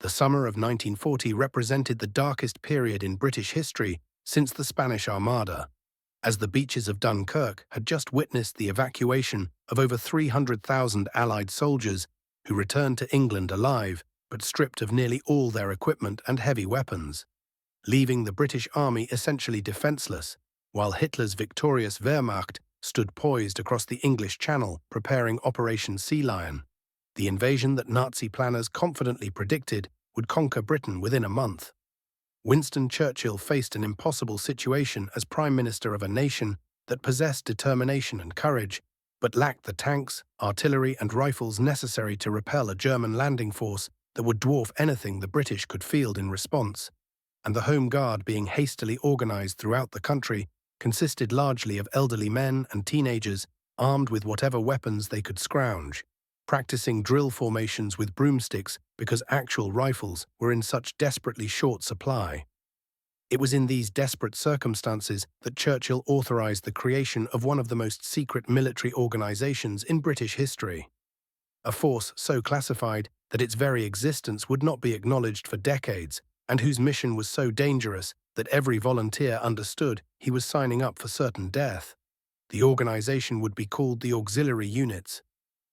The summer of 1940 represented the darkest period in British history since the Spanish Armada, as the beaches of Dunkirk had just witnessed the evacuation of over 300,000 Allied soldiers who returned to England alive but stripped of nearly all their equipment and heavy weapons, leaving the British Army essentially defenseless, while Hitler's victorious Wehrmacht stood poised across the English Channel preparing Operation Sea Lion, the invasion that Nazi planners confidently predicted would conquer Britain within a month. Winston Churchill faced an impossible situation as Prime Minister of a nation that possessed determination and courage, but lacked the tanks, artillery and rifles necessary to repel a German landing force that would dwarf anything the British could field in response. And the Home Guard, being hastily organized throughout the country, consisted largely of elderly men and teenagers armed with whatever weapons they could scrounge, practicing drill formations with broomsticks because actual rifles were in such desperately short supply. It was in these desperate circumstances that Churchill authorized the creation of one of the most secret military organizations in British history. A force so classified that its very existence would not be acknowledged for decades, and whose mission was so dangerous that every volunteer understood he was signing up for certain death. The organization would be called the Auxiliary Units,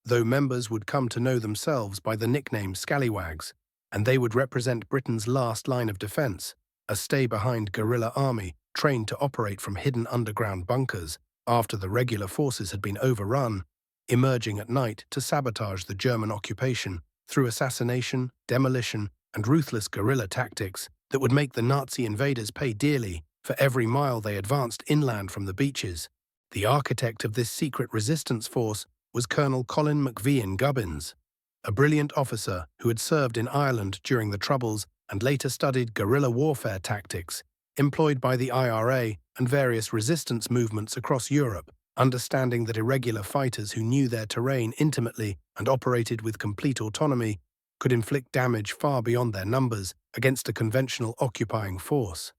though members would come to know themselves by the nickname Scallywags, and they would represent Britain's last line of defense, a stay-behind guerrilla army trained to operate from hidden underground bunkers after the regular forces had been overrun, emerging at night to sabotage the German occupation through assassination, demolition, and ruthless guerrilla tactics that would make the Nazi invaders pay dearly for every mile they advanced inland from the beaches. The architect of this secret resistance force was Colonel Colin McVean Gubbins, a brilliant officer who had served in Ireland during the Troubles and later studied guerrilla warfare tactics employed by the IRA and various resistance movements across Europe, understanding that irregular fighters who knew their terrain intimately and operated with complete autonomy could inflict damage far beyond their numbers against a conventional occupying force.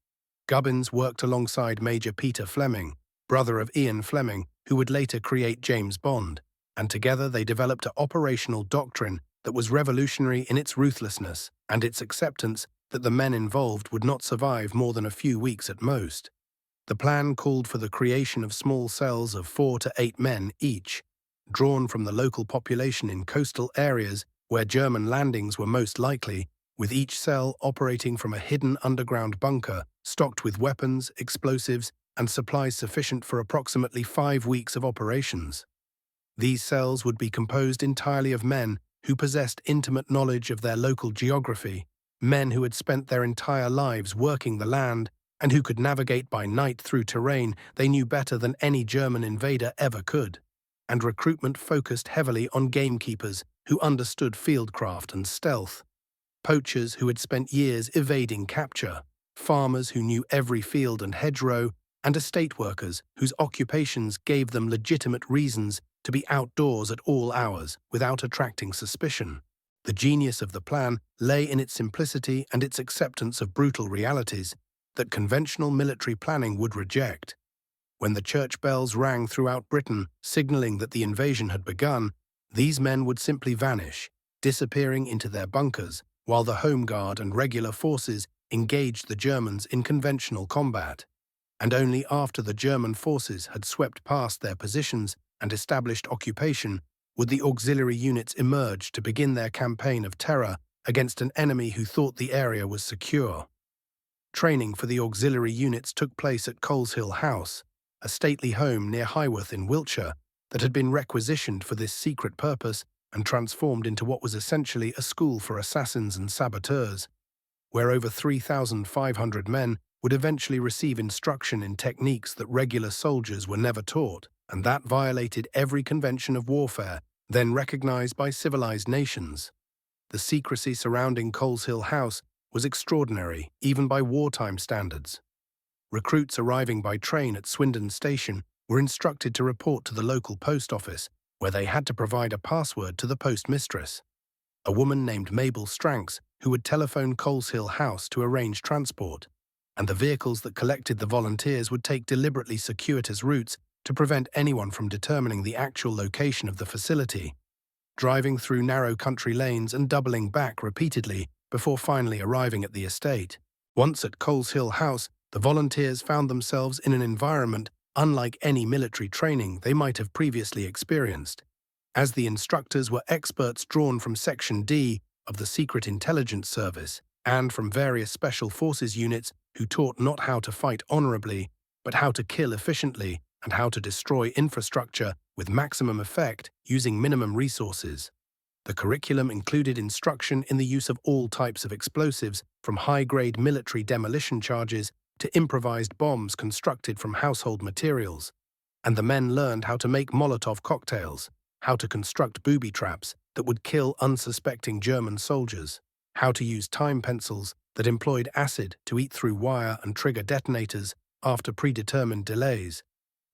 Gubbins worked alongside Major Peter Fleming, brother of Ian Fleming, who would later create James Bond, and together they developed an operational doctrine that was revolutionary in its ruthlessness and its acceptance that the men involved would not survive more than a few weeks at most. The plan called for the creation of small cells of 4 to 8 men each, drawn from the local population in coastal areas where German landings were most likely, with each cell operating from a hidden underground bunker stocked with weapons, explosives, and supplies sufficient for approximately 5 weeks of operations. These cells would be composed entirely of men who possessed intimate knowledge of their local geography, men who had spent their entire lives working the land and who could navigate by night through terrain they knew better than any German invader ever could, and recruitment focused heavily on gamekeepers who understood fieldcraft and stealth, poachers who had spent years evading capture, farmers who knew every field and hedgerow, and estate workers whose occupations gave them legitimate reasons to be outdoors at all hours without attracting suspicion. The genius of the plan lay in its simplicity and its acceptance of brutal realities that conventional military planning would reject. When the church bells rang throughout Britain, signaling that the invasion had begun, these men would simply vanish, disappearing into their bunkers, while the Home Guard and regular forces engaged the Germans in conventional combat. And only after the German forces had swept past their positions and established occupation would the auxiliary units emerge to begin their campaign of terror against an enemy who thought the area was secure. Training for the auxiliary units took place at Coleshill House, a stately home near Highworth in Wiltshire that had been requisitioned for this secret purpose and transformed into what was essentially a school for assassins and saboteurs, where over 3,500 men would eventually receive instruction in techniques that regular soldiers were never taught, and that violated every convention of warfare then recognized by civilized nations. The secrecy surrounding Coleshill House was extraordinary, even by wartime standards. Recruits arriving by train at Swindon Station were instructed to report to the local post office, where they had to provide a password to the postmistress, a woman named Mabel Stranks, who would telephone Coleshill House to arrange transport, and the vehicles that collected the volunteers would take deliberately circuitous routes to prevent anyone from determining the actual location of the facility, driving through narrow country lanes and doubling back repeatedly before finally arriving at the estate. Once at Coles Hill House, the volunteers found themselves in an environment unlike any military training they might have previously experienced, as the instructors were experts drawn from Section D of the Secret Intelligence Service and from various special forces units who taught not how to fight honorably, but how to kill efficiently and how to destroy infrastructure with maximum effect using minimum resources. The curriculum included instruction in the use of all types of explosives, from high-grade military demolition charges to improvised bombs constructed from household materials. And the men learned how to make Molotov cocktails, how to construct booby traps that would kill unsuspecting German soldiers, how to use time pencils that employed acid to eat through wire and trigger detonators after predetermined delays,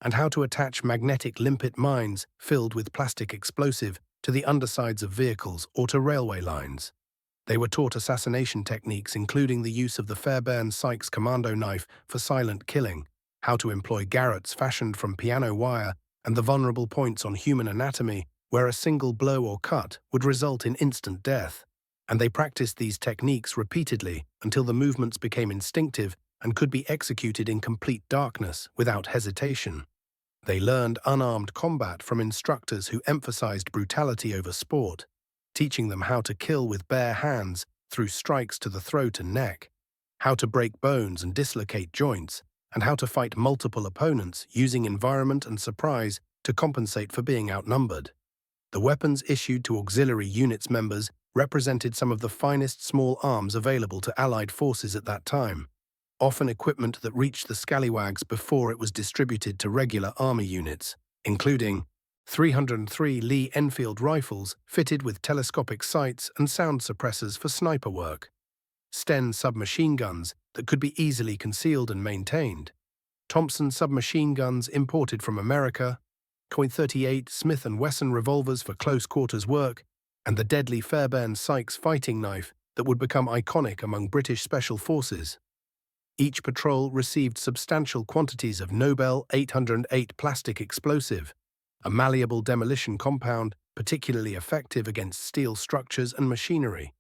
and how to attach magnetic limpet mines filled with plastic explosive to the undersides of vehicles or to railway lines. They were taught assassination techniques including the use of the Fairbairn-Sykes commando knife for silent killing, how to employ garrots fashioned from piano wire, and the vulnerable points on human anatomy where a single blow or cut would result in instant death. And they practiced these techniques repeatedly until the movements became instinctive and could be executed in complete darkness without hesitation. They learned unarmed combat from instructors who emphasized brutality over sport, teaching them how to kill with bare hands through strikes to the throat and neck, how to break bones and dislocate joints, and how to fight multiple opponents using environment and surprise to compensate for being outnumbered. The weapons issued to auxiliary units members represented some of the finest small arms available to Allied forces at that time, often equipment that reached the scallywags before it was distributed to regular army units, including 303 Lee Enfield rifles fitted with telescopic sights and sound suppressors for sniper work, Sten submachine guns that could be easily concealed and maintained, Thompson submachine guns imported from America, .38 Smith & Wesson revolvers for close-quarters work, and the deadly Fairbairn-Sykes fighting knife that would become iconic among British special forces. Each patrol received substantial quantities of Nobel 808 plastic explosive, a malleable demolition compound particularly effective against steel structures and machinery,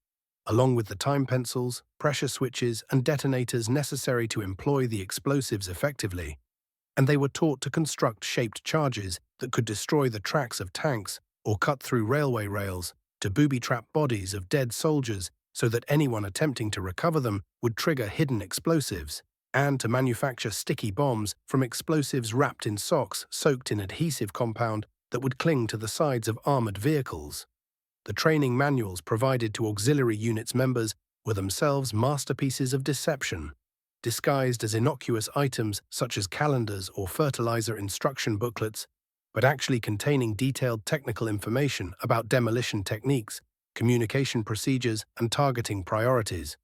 along with the time pencils, pressure switches, and detonators necessary to employ the explosives effectively. And they were taught to construct shaped charges that could destroy the tracks of tanks or cut through railway rails, to booby-trap bodies of dead soldiers so that anyone attempting to recover them would trigger hidden explosives, and to manufacture sticky bombs from explosives wrapped in socks soaked in adhesive compound that would cling to the sides of armored vehicles. The training manuals provided to auxiliary units members were themselves masterpieces of deception, disguised as innocuous items such as calendars or fertilizer instruction booklets, but actually containing detailed technical information about demolition techniques, communication procedures, and targeting priorities,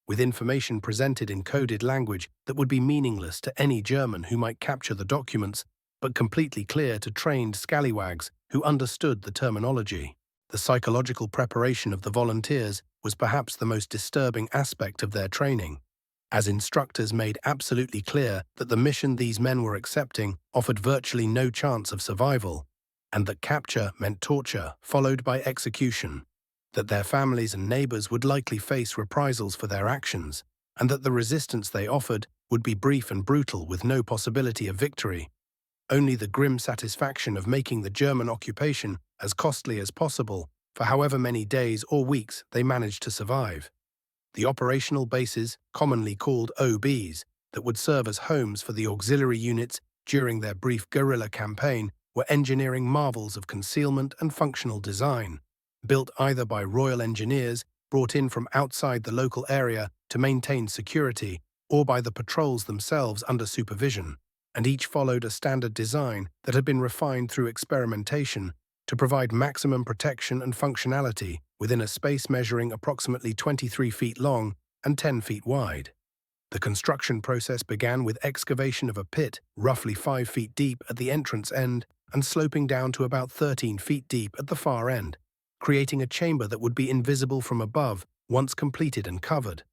with information presented in coded language that would be meaningless to any German who might capture the documents, but completely clear to trained scallywags who understood the terminology. The psychological preparation of the volunteers was perhaps the most disturbing aspect of their training, as instructors made absolutely clear that the mission these men were accepting offered virtually no chance of survival, and that capture meant torture followed by execution, that their families and neighbors would likely face reprisals for their actions, and that the resistance they offered would be brief and brutal with no possibility of victory. Only the grim satisfaction of making the German occupation as costly as possible for however many days or weeks they managed to survive. The operational bases, commonly called OBs, that would serve as homes for the auxiliary units during their brief guerrilla campaign were engineering marvels of concealment and functional design, built either by Royal Engineers brought in from outside the local area to maintain security, or by the patrols themselves under supervision, and each followed a standard design that had been refined through experimentation to provide maximum protection and functionality within a space measuring approximately 23 feet long and 10 feet wide. The construction process began with excavation of a pit roughly 5 feet deep at the entrance end and sloping down to about 13 feet deep at the far end, creating a chamber that would be invisible from above once completed and covered.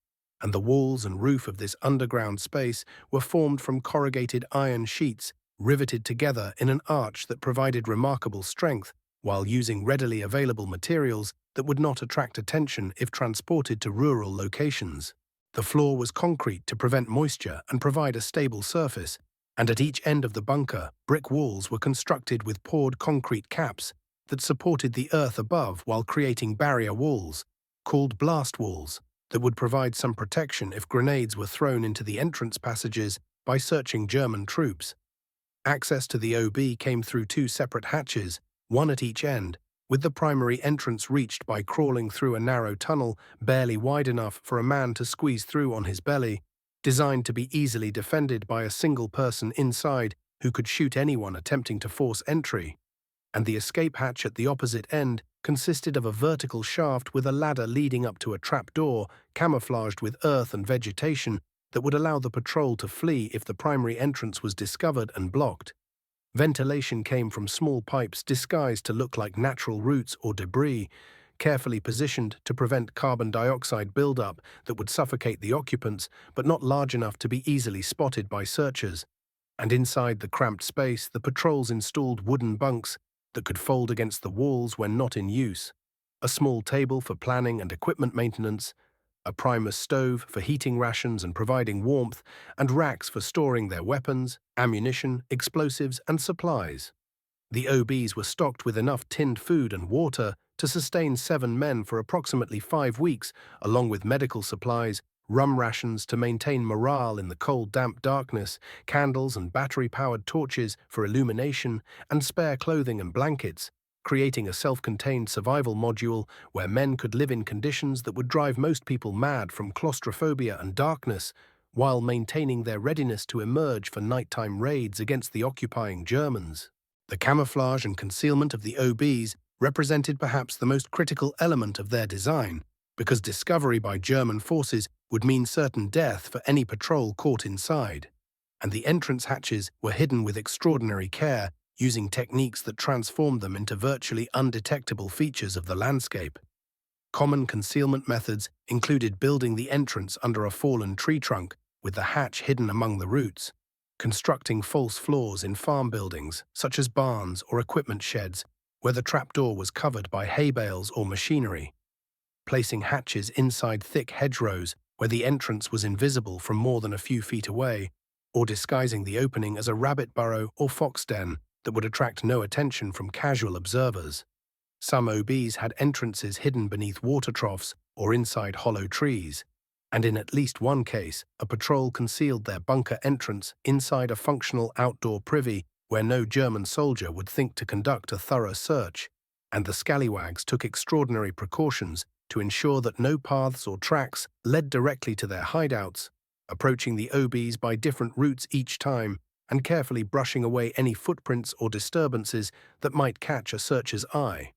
And the walls and roof of this underground space were formed from corrugated iron sheets riveted together in an arch that provided remarkable strength while using readily available materials that would not attract attention if transported to rural locations. The floor was concrete to prevent moisture and provide a stable surface, and at each end of the bunker, brick walls were constructed with poured concrete caps that supported the earth above while creating barrier walls, called blast walls, that would provide some protection if grenades were thrown into the entrance passages by searching German troops. Access to the OB came through two separate hatches, one at each end, with the primary entrance reached by crawling through a narrow tunnel barely wide enough for a man to squeeze through on his belly, designed to be easily defended by a single person inside who could shoot anyone attempting to force entry. And the escape hatch at the opposite end consisted of a vertical shaft with a ladder leading up to a trapdoor camouflaged with earth and vegetation that would allow the patrol to flee if the primary entrance was discovered and blocked. Ventilation came from small pipes disguised to look like natural roots or debris, carefully positioned to prevent carbon dioxide buildup that would suffocate the occupants, but not large enough to be easily spotted by searchers. And inside the cramped space, the patrols installed wooden bunks that could fold against the walls when not in use, a small table for planning and equipment maintenance, a Primus stove for heating rations and providing warmth, and racks for storing their weapons, ammunition, explosives, and supplies. The OBs were stocked with enough tinned food and water to sustain 7 men for approximately 5 weeks, along with medical supplies, rum rations to maintain morale in the cold, damp darkness, candles and battery-powered torches for illumination, and spare clothing and blankets, creating a self-contained survival module where men could live in conditions that would drive most people mad from claustrophobia and darkness, while maintaining their readiness to emerge for nighttime raids against the occupying Germans. The camouflage and concealment of the OBs represented perhaps the most critical element of their design, because discovery by German forces would mean certain death for any patrol caught inside. And the entrance hatches were hidden with extraordinary care, using techniques that transformed them into virtually undetectable features of the landscape. Common concealment methods included building the entrance under a fallen tree trunk with the hatch hidden among the roots, constructing false floors in farm buildings, such as barns or equipment sheds, where the trapdoor was covered by hay bales or machinery, placing hatches inside thick hedgerows where the entrance was invisible from more than a few feet away, or disguising the opening as a rabbit burrow or fox den that would attract no attention from casual observers. Some OBs had entrances hidden beneath water troughs or inside hollow trees, and in at least one case, a patrol concealed their bunker entrance inside a functional outdoor privy where no German soldier would think to conduct a thorough search, and the scallywags took extraordinary precautions to ensure that no paths or tracks led directly to their hideouts, approaching the OBs by different routes each time and carefully brushing away any footprints or disturbances that might catch a searcher's eye.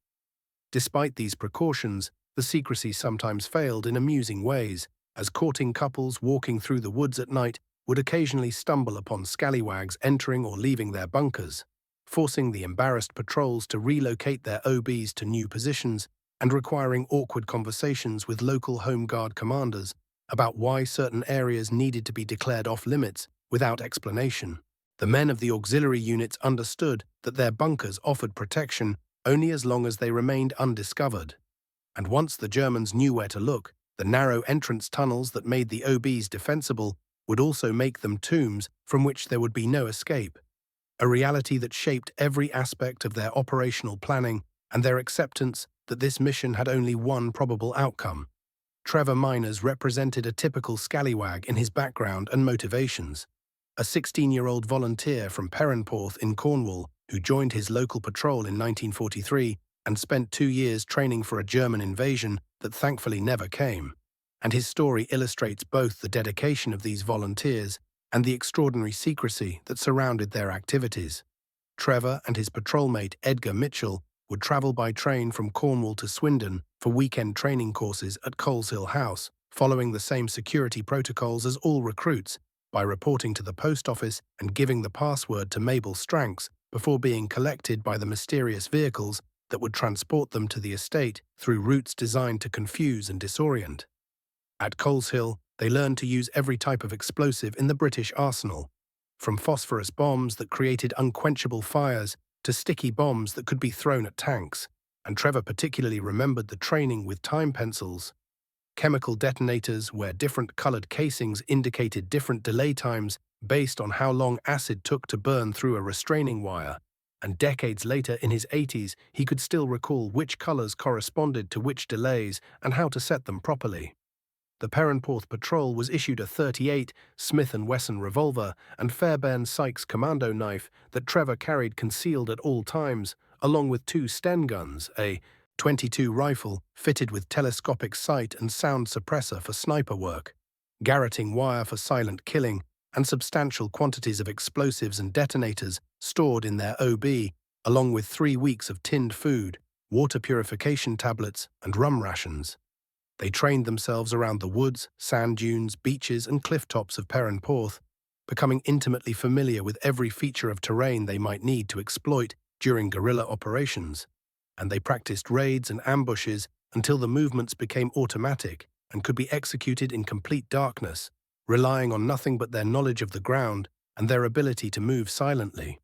Despite these precautions, the secrecy sometimes failed in amusing ways, as courting couples walking through the woods at night would occasionally stumble upon scallywags entering or leaving their bunkers, forcing the embarrassed patrols to relocate their OBs to new positions and requiring awkward conversations with local Home Guard commanders about why certain areas needed to be declared off-limits without explanation. The men of the auxiliary units understood that their bunkers offered protection only as long as they remained undiscovered. And once the Germans knew where to look, the narrow entrance tunnels that made the OBs defensible would also make them tombs from which there would be no escape, a reality that shaped every aspect of their operational planning and their acceptance that this mission had only one probable outcome. Trevor Miners represented a typical scallywag in his background and motivations, a 16-year-old volunteer from Perranporth in Cornwall who joined his local patrol in 1943 and spent 2 years training for a German invasion that thankfully never came. And his story illustrates both the dedication of these volunteers and the extraordinary secrecy that surrounded their activities. Trevor and his patrolmate Edgar Mitchell would travel by train from Cornwall to Swindon for weekend training courses at Coleshill House, following the same security protocols as all recruits, by reporting to the post office and giving the password to Mabel Stranks before being collected by the mysterious vehicles that would transport them to the estate through routes designed to confuse and disorient. At Coleshill, they learned to use every type of explosive in the British arsenal, from phosphorus bombs that created unquenchable fires to sticky bombs that could be thrown at tanks, and Trevor particularly remembered the training with time pencils, chemical detonators where different colored casings indicated different delay times based on how long acid took to burn through a restraining wire, and decades later in his 80s he could still recall which colors corresponded to which delays and how to set them properly. The Perranporth Patrol was issued a .38 Smith & Wesson revolver and Fairbairn Sykes commando knife that Trevor carried concealed at all times, along with 2 Sten guns, a .22 rifle fitted with telescopic sight and sound suppressor for sniper work, garroting wire for silent killing, and substantial quantities of explosives and detonators stored in their OB, along with 3 weeks of tinned food, water purification tablets, and rum rations. They trained themselves around the woods, sand dunes, beaches, and cliff tops of Perranporth, becoming intimately familiar with every feature of terrain they might need to exploit during guerrilla operations, and they practiced raids and ambushes until the movements became automatic and could be executed in complete darkness, relying on nothing but their knowledge of the ground and their ability to move silently.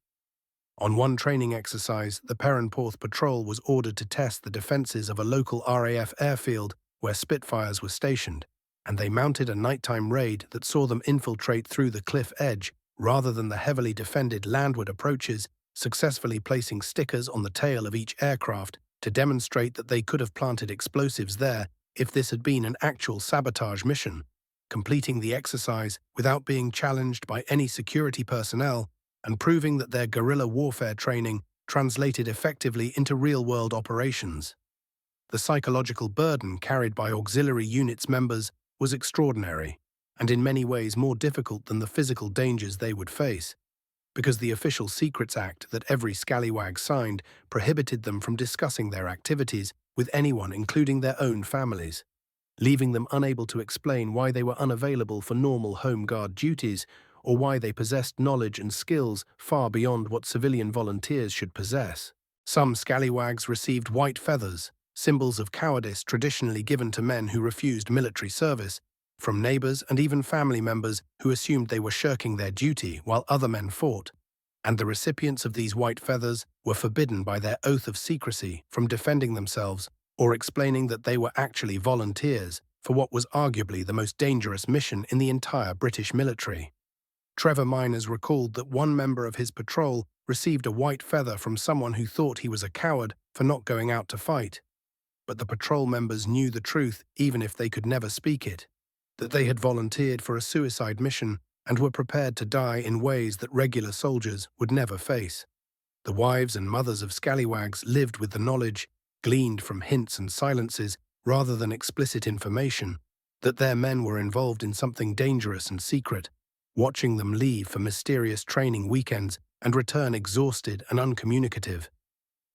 On one training exercise, the Perranporth Patrol was ordered to test the defenses of a local RAF airfield where Spitfires were stationed, and they mounted a nighttime raid that saw them infiltrate through the cliff edge rather than the heavily defended landward approaches, successfully placing stickers on the tail of each aircraft to demonstrate that they could have planted explosives there if this had been an actual sabotage mission, completing the exercise without being challenged by any security personnel and proving that their guerrilla warfare training translated effectively into real-world operations. The psychological burden carried by auxiliary units members was extraordinary, and in many ways more difficult than the physical dangers they would face, because the Official Secrets Act that every scallywag signed prohibited them from discussing their activities with anyone, including their own families, leaving them unable to explain why they were unavailable for normal home guard duties or why they possessed knowledge and skills far beyond what civilian volunteers should possess. Some scallywags received white feathers, symbols of cowardice traditionally given to men who refused military service, from neighbors and even family members who assumed they were shirking their duty while other men fought, and the recipients of these white feathers were forbidden by their oath of secrecy from defending themselves or explaining that they were actually volunteers for what was arguably the most dangerous mission in the entire British military. Trevor Miners recalled that one member of his patrol received a white feather from someone who thought he was a coward for not going out to fight. But the patrol members knew the truth even if they could never speak it, that they had volunteered for a suicide mission and were prepared to die in ways that regular soldiers would never face. The wives and mothers of scallywags lived with the knowledge, gleaned from hints and silences rather than explicit information, that their men were involved in something dangerous and secret, watching them leave for mysterious training weekends and return exhausted and uncommunicative,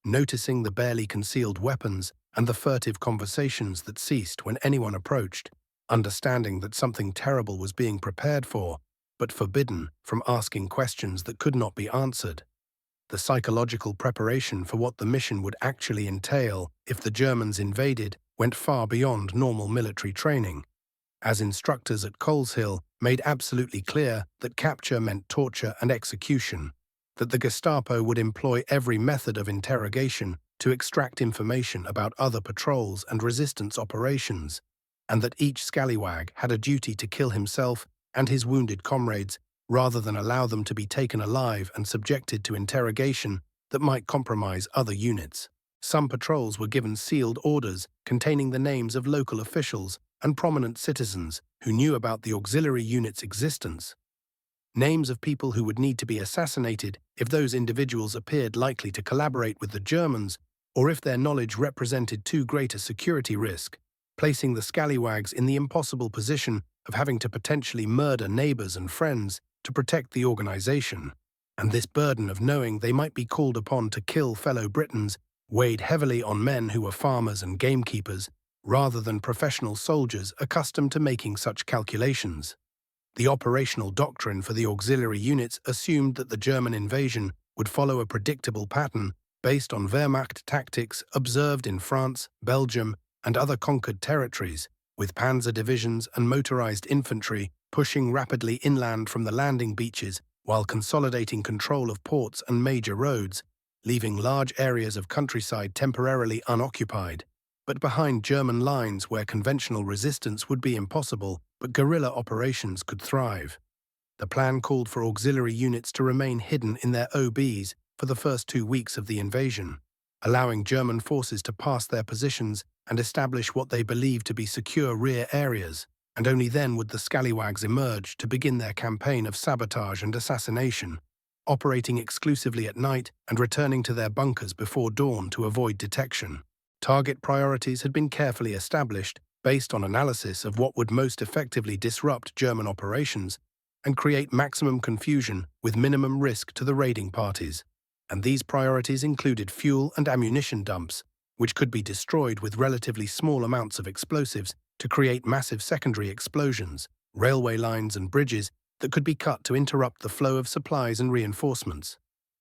noticing the barely concealed weapons and the furtive conversations that ceased when anyone approached, understanding that something terrible was being prepared for, but forbidden from asking questions that could not be answered. The psychological preparation for what the mission would actually entail if the Germans invaded went far beyond normal military training, as instructors at Coleshill made absolutely clear that capture meant torture and execution, that the Gestapo would employ every method of interrogation to extract information about other patrols and resistance operations, and that each scallywag had a duty to kill himself and his wounded comrades rather than allow them to be taken alive and subjected to interrogation that might compromise other units. Some patrols were given sealed orders containing the names of local officials and prominent citizens who knew about the auxiliary unit's existence. Names of people who would need to be assassinated if those individuals appeared likely to collaborate with the Germans or if their knowledge represented too great a security risk, placing the scallywags in the impossible position of having to potentially murder neighbors and friends to protect the organization. And this burden of knowing they might be called upon to kill fellow Britons weighed heavily on men who were farmers and gamekeepers, rather than professional soldiers accustomed to making such calculations. The operational doctrine for the auxiliary units assumed that the German invasion would follow a predictable pattern based on Wehrmacht tactics observed in France, Belgium, and other conquered territories, with panzer divisions and motorized infantry pushing rapidly inland from the landing beaches while consolidating control of ports and major roads, leaving large areas of countryside temporarily unoccupied, but behind German lines where conventional resistance would be impossible, but guerrilla operations could thrive. The plan called for auxiliary units to remain hidden in their OBs for the first 2 weeks of the invasion, allowing German forces to pass their positions and establish what they believed to be secure rear areas, and only then would the scallywags emerge to begin their campaign of sabotage and assassination, operating exclusively at night and returning to their bunkers before dawn to avoid detection. Target priorities had been carefully established based on analysis of what would most effectively disrupt German operations and create maximum confusion with minimum risk to the raiding parties. And these priorities included fuel and ammunition dumps, which could be destroyed with relatively small amounts of explosives to create massive secondary explosions, railway lines and bridges that could be cut to interrupt the flow of supplies and reinforcements,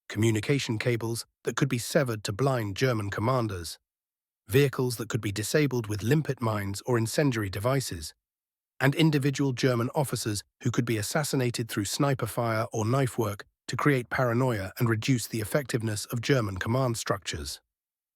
communication cables that could be severed to blind German commanders, vehicles that could be disabled with limpet mines or incendiary devices, and individual German officers who could be assassinated through sniper fire or knife work to create paranoia and reduce the effectiveness of German command structures.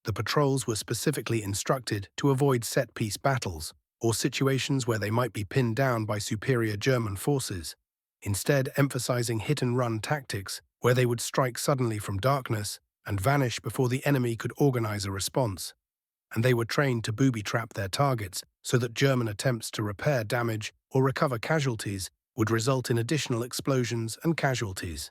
The patrols were specifically instructed to avoid set-piece battles or situations where they might be pinned down by superior German forces, instead emphasizing hit-and-run tactics where they would strike suddenly from darkness and vanish before the enemy could organize a response. And they were trained to booby-trap their targets so that German attempts to repair damage or recover casualties would result in additional explosions and casualties.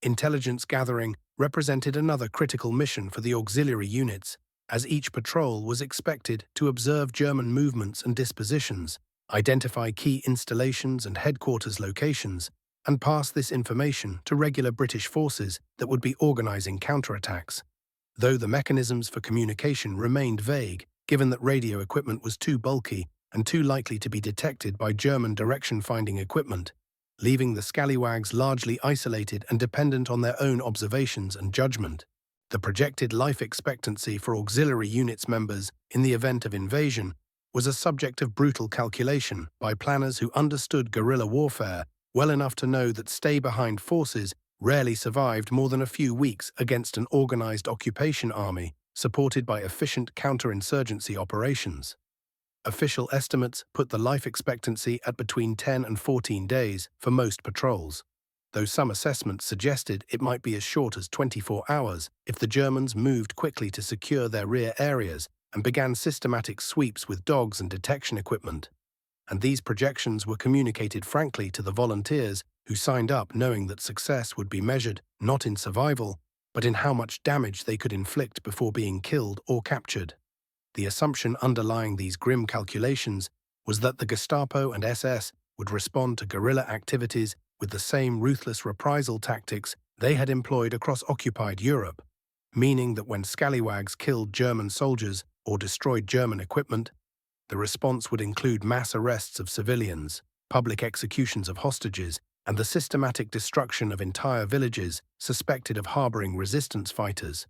Intelligence gathering represented another critical mission for the auxiliary units, as each patrol was expected to observe German movements and dispositions, identify key installations and headquarters locations, and pass this information to regular British forces that would be organizing counterattacks. Though the mechanisms for communication remained vague, given that radio equipment was too bulky and too likely to be detected by German direction-finding equipment, leaving the scallywags largely isolated and dependent on their own observations and judgment. The projected life expectancy for auxiliary units members in the event of invasion was a subject of brutal calculation by planners who understood guerrilla warfare well enough to know that stay-behind forces rarely survived more than a few weeks against an organized occupation army supported by efficient counterinsurgency operations. Official estimates put the life expectancy at between 10 and 14 days for most patrols, though some assessments suggested it might be as short as 24 hours if the Germans moved quickly to secure their rear areas and began systematic sweeps with dogs and detection equipment. And these projections were communicated frankly to the volunteers who signed up knowing that success would be measured not in survival, but in how much damage they could inflict before being killed or captured. The assumption underlying these grim calculations was that the Gestapo and SS would respond to guerrilla activities with the same ruthless reprisal tactics they had employed across occupied Europe, meaning that when scallywags killed German soldiers or destroyed German equipment, the response would include mass arrests of civilians, public executions of hostages, and the systematic destruction of entire villages suspected of harboring resistance fighters.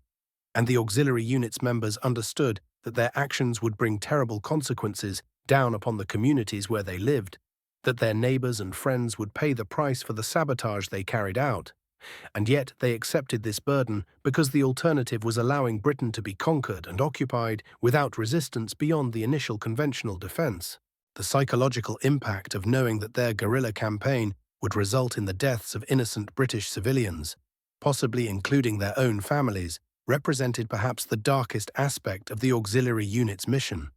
And the auxiliary units members understood that their actions would bring terrible consequences down upon the communities where they lived, that their neighbors and friends would pay the price for the sabotage they carried out. And yet they accepted this burden because the alternative was allowing Britain to be conquered and occupied without resistance beyond the initial conventional defense. The psychological impact of knowing that their guerrilla campaign would result in the deaths of innocent British civilians, possibly including their own families, represented perhaps the darkest aspect of the auxiliary unit's mission,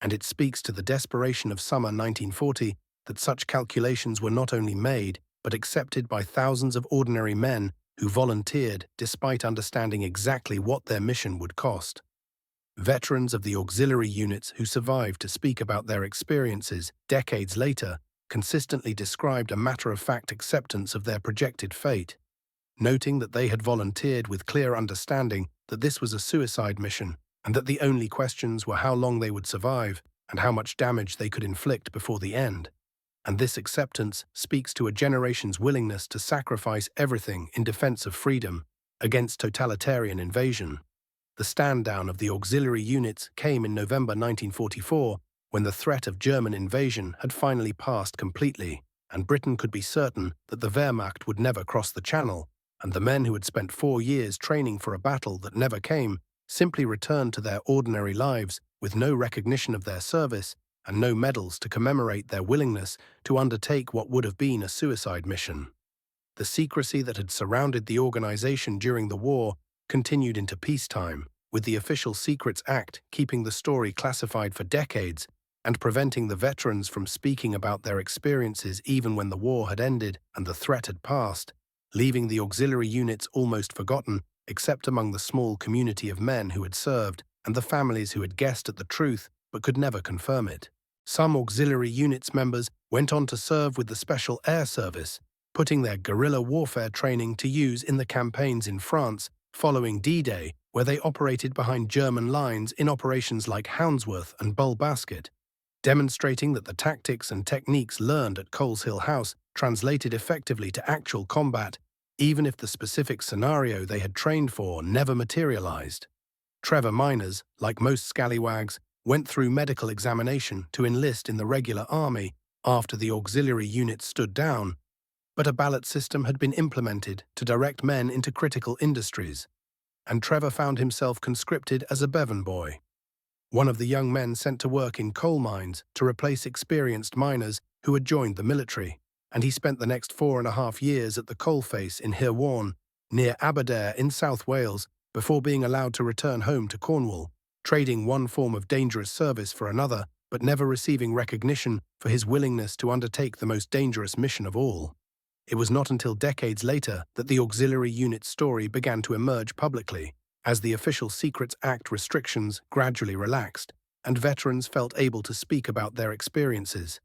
and it speaks to the desperation of summer 1940 that such calculations were not only made, but accepted by thousands of ordinary men who volunteered despite understanding exactly what their mission would cost. Veterans of the auxiliary units who survived to speak about their experiences decades later consistently described a matter-of-fact acceptance of their projected fate, noting that they had volunteered with clear understanding that this was a suicide mission and that the only questions were how long they would survive and how much damage they could inflict before the end. And this acceptance speaks to a generation's willingness to sacrifice everything in defense of freedom against totalitarian invasion. The stand-down of the auxiliary units came in November 1944 when the threat of German invasion had finally passed completely, and Britain could be certain that the Wehrmacht would never cross the Channel, and the men who had spent 4 years training for a battle that never came simply returned to their ordinary lives with no recognition of their service and no medals to commemorate their willingness to undertake what would have been a suicide mission. The secrecy that had surrounded the organization during the war continued into peacetime, with the Official Secrets Act keeping the story classified for decades and preventing the veterans from speaking about their experiences even when the war had ended and the threat had passed, leaving the auxiliary units almost forgotten except among the small community of men who had served and the families who had guessed at the truth but could never confirm it. Some auxiliary units members went on to serve with the Special Air Service, putting their guerrilla warfare training to use in the campaigns in France following D-Day, where they operated behind German lines in operations like Houndsworth and Bull Basket, demonstrating that the tactics and techniques learned at Coles Hill House translated effectively to actual combat, even if the specific scenario they had trained for never materialized. Trevor miners, like most scallywags, went through medical examination to enlist in the regular army after the auxiliary units stood down, but a ballot system had been implemented to direct men into critical industries, and Trevor found himself conscripted as a Bevan boy, one of the young men sent to work in coal mines to replace experienced miners who had joined the military, and he spent the next 4.5 years at the coalface in Hirwaun, near Aberdare in South Wales, before being allowed to return home to Cornwall, trading one form of dangerous service for another, but never receiving recognition for his willingness to undertake the most dangerous mission of all. It was not until decades later that the auxiliary unit's story began to emerge publicly, as the Official Secrets Act restrictions gradually relaxed, and veterans felt able to speak about their experiences.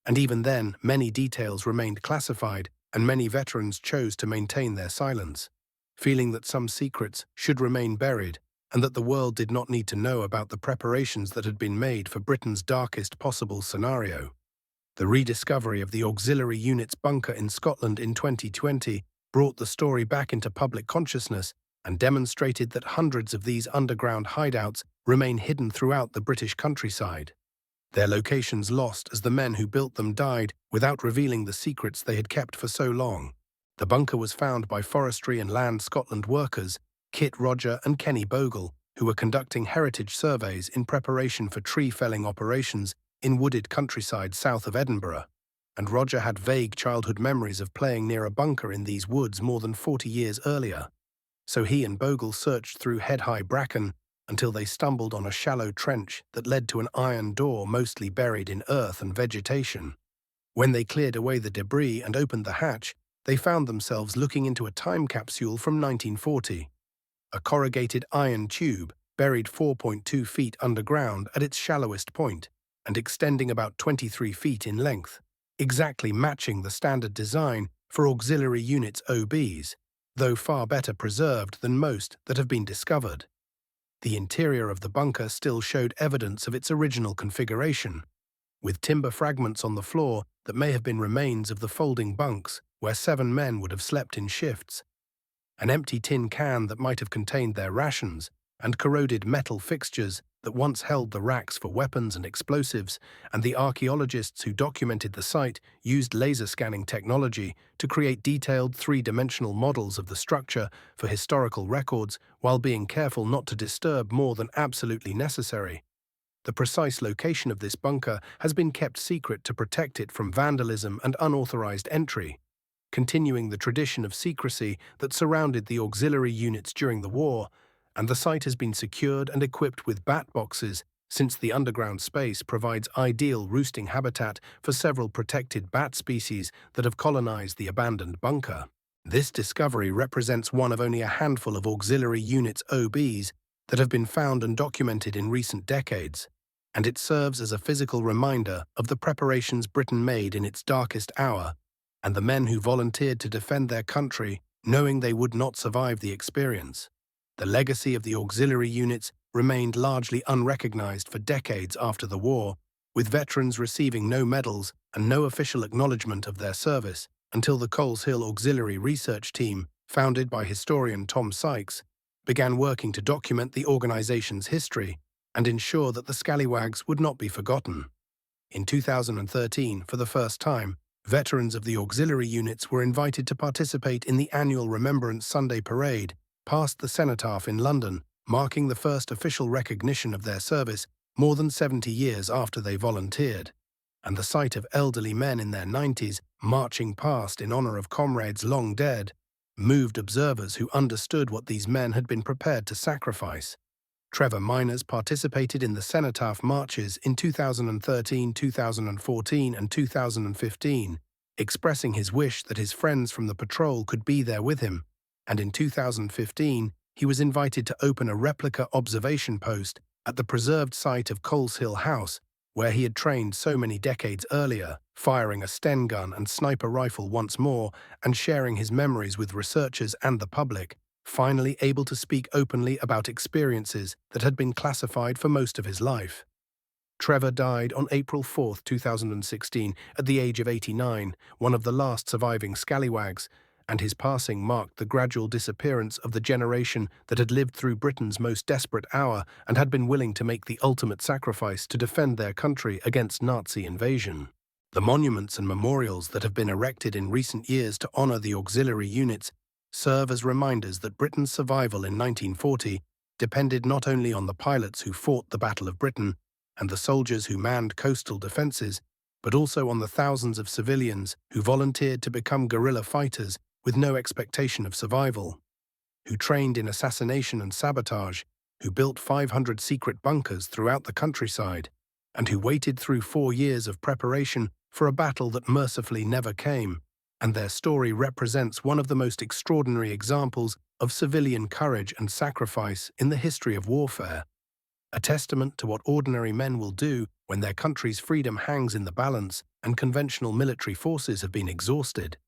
And even then, many details remained classified, and many veterans chose to maintain their silence, feeling that some secrets should remain buried, and that the world did not need to know about the preparations that had been made for Britain's darkest possible scenario. The rediscovery of the auxiliary unit's bunker in Scotland in 2020 brought the story back into public consciousness and demonstrated that hundreds of these underground hideouts remain hidden throughout the British countryside, their locations lost as the men who built them died without revealing the secrets they had kept for so long. The bunker was found by Forestry and Land Scotland workers Kit Roger and Kenny Bogle, who were conducting heritage surveys in preparation for tree-felling operations in wooded countryside south of Edinburgh, and Roger had vague childhood memories of playing near a bunker in these woods more than 40 years earlier. So he and Bogle searched through head-high bracken until they stumbled on a shallow trench that led to an iron door mostly buried in earth and vegetation. When they cleared away the debris and opened the hatch, they found themselves looking into a time capsule from 1940. A corrugated iron tube buried 4.2 feet underground at its shallowest point and extending about 23 feet in length, exactly matching the standard design for auxiliary units OBs, though far better preserved than most that have been discovered. The interior of the bunker still showed evidence of its original configuration, with timber fragments on the floor that may have been remains of the folding bunks where 7 men would have slept in shifts, an empty tin can that might have contained their rations, and corroded metal fixtures that once held the racks for weapons and explosives, and the archaeologists who documented the site used laser scanning technology to create detailed 3-dimensional models of the structure for historical records while being careful not to disturb more than absolutely necessary. The precise location of this bunker has been kept secret to protect it from vandalism and unauthorized entry, continuing the tradition of secrecy that surrounded the auxiliary units during the war, and the site has been secured and equipped with bat boxes since the underground space provides ideal roosting habitat for several protected bat species that have colonized the abandoned bunker. This discovery represents one of only a handful of auxiliary units OBs that have been found and documented in recent decades, and it serves as a physical reminder of the preparations Britain made in its darkest hour, and the men who volunteered to defend their country knowing they would not survive the experience. The legacy of the auxiliary units remained largely unrecognized for decades after the war, with veterans receiving no medals and no official acknowledgement of their service until the Coles Hill Auxiliary Research Team, founded by historian Tom Sykes, began working to document the organization's history and ensure that the scallywags would not be forgotten. In 2013, for the first time, Veterans of the auxiliary units were invited to participate in the annual Remembrance Sunday Parade past the Cenotaph in London, marking the first official recognition of their service more than 70 years after they volunteered. And the sight of elderly men in their 90s marching past in honor of comrades long dead moved observers who understood what these men had been prepared to sacrifice. Trevor Miners participated in the Cenotaph marches in 2013, 2014, and 2015, expressing his wish that his friends from the patrol could be there with him, and in 2015 he was invited to open a replica observation post at the preserved site of Coleshill House, where he had trained so many decades earlier, firing a Sten gun and sniper rifle once more and sharing his memories with researchers and the public, finally able to speak openly about experiences that had been classified for most of his life. Trevor died on April 4, 2016, at the age of 89, one of the last surviving scallywags, and his passing marked the gradual disappearance of the generation that had lived through Britain's most desperate hour and had been willing to make the ultimate sacrifice to defend their country against Nazi invasion. The monuments and memorials that have been erected in recent years to honor the auxiliary units serve as reminders that Britain's survival in 1940 depended not only on the pilots who fought the Battle of Britain and the soldiers who manned coastal defenses, but also on the thousands of civilians who volunteered to become guerrilla fighters with no expectation of survival, who trained in assassination and sabotage, who built 500 secret bunkers throughout the countryside, and who waited through 4 years of preparation for a battle that mercifully never came. And their story represents one of the most extraordinary examples of civilian courage and sacrifice in the history of warfare, a testament to what ordinary men will do when their country's freedom hangs in the balance and conventional military forces have been exhausted.